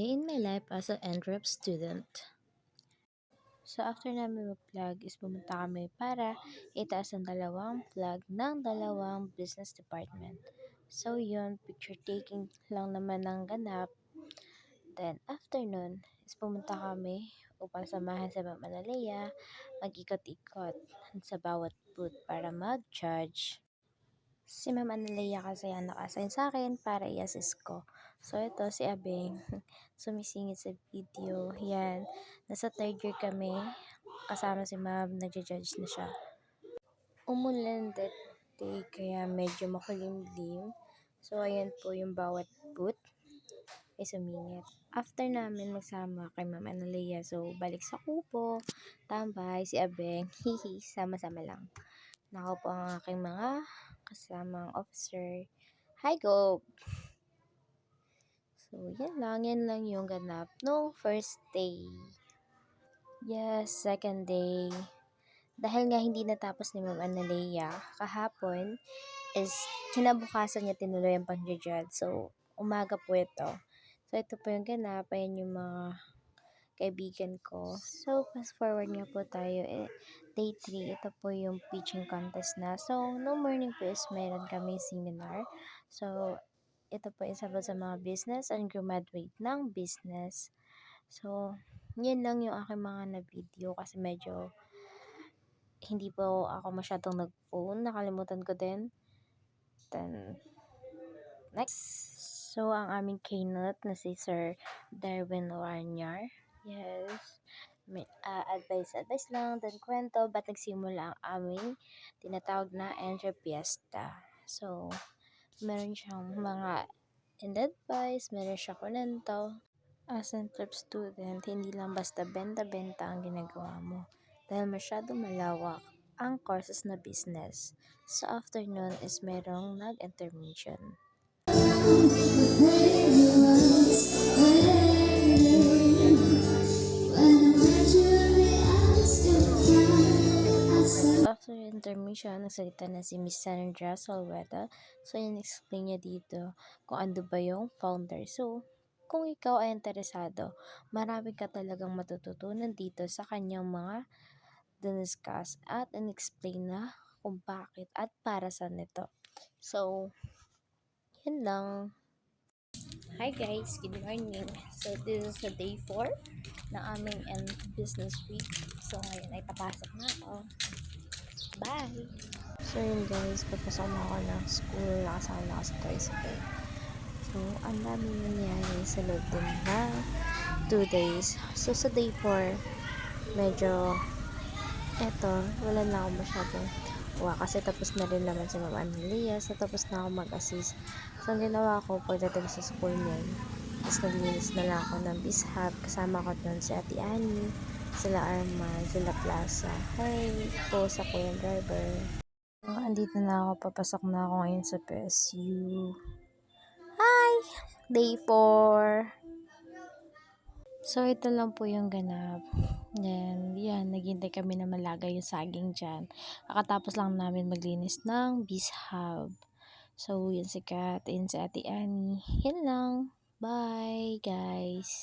Day in my life as an NREP student. So after namin mag-vlog is pumunta kami para itaas ang dalawang flag ng dalawang business department. So yun, picture taking lang naman ng ganap. Then after nun is pumunta kami upang samahan sa Ma'am Analea mag-ikot-ikot sa bawat booth para mag-judge. Si Ma'am Analea kasi ang naka-assign sa akin para i-assist ko. So ito si Abeng, sumisingit sa video. Yan, nasa third year kami, kasama si Ma'am, nagja-judge na siya. Umulan that day kaya medyo makulimlim. So ayan po yung bawat booth ay sumingit. After namin magsama kay Ma'am Analea, so balik sa kubo, tambay, si Abeng, hihi, sama-sama lang. Nako po ang aking mga kasamang officer. Hi, Gob! So, yan lang yung ganap no first day. Yes, second day. Dahil nga hindi natapos ni Ma'am Analea kahapon, is kinabukasan niya tinuloy ang pag-judge. So, umaga po ito. So, ito po yung ganap. Ayan yung mga kaibigan ko. So, fast forward nga po tayo. Day 3, ito po yung pitching contest na. So, no morning po is meron kami seminar. So, ito po isa po sa mga business and graduate ng business. So, yun lang yung aking mga na-video kasi medyo hindi po ako masyadong nag-phone. Nakalimutan ko din. Then, next. So, ang aming keynote na si Sir Darwin Warnyar. Yes. May advice lang, then kwento, ba't nagsimula ang aming tinatawag na Entre Fiesta. So, meron siyang mga advice, meron siya kwento. As an prep student, hindi lang basta benta-benta ang ginagawa mo. Dahil masyadong malawak ang courses na business. Sa afternoon is merong nag-intermission. After intermission, nagsalita na si Miss Sandra Salveta. So, in-explain niya dito kung ano ba yung founder. So, kung ikaw ay interesado, marami ka talagang matututunan dito sa kanyang mga diniscuss at in-explain na kung bakit at para saan ito. So, yun lang. Hi guys, good morning. So, this is the day 4 na aming business week. So, ngayon ay papasok na ako. Bye! So yun guys, papasok na ako ng school, nakasama na ako sa tricycle. So, ang daming nangyari sa loob din na 2 days. So, sa day 4, medyo, wala na ako masyadong kasi tapos na rin naman si Ma'am Analea. So, tapos na ako mag-assist. So, ang ginawa ko, pagdating sa school niyan, is naglinis na lang ako ng Bishop. Kasama ko doon si Ate Annie, sila Arman, sila Plaza. Hi po sa Kuya Driver. So, andito na ako, papasok na ako ngayon sa PSU. Hi! Day 4. So, ito lang po yung ganap. Then, yan, naghintay kami na malagay yung saging dyan. Kakatapos lang namin maglinis ng Bishop. So, yun si Kat, yun si Ate Annie. Yan lang. Bye, guys!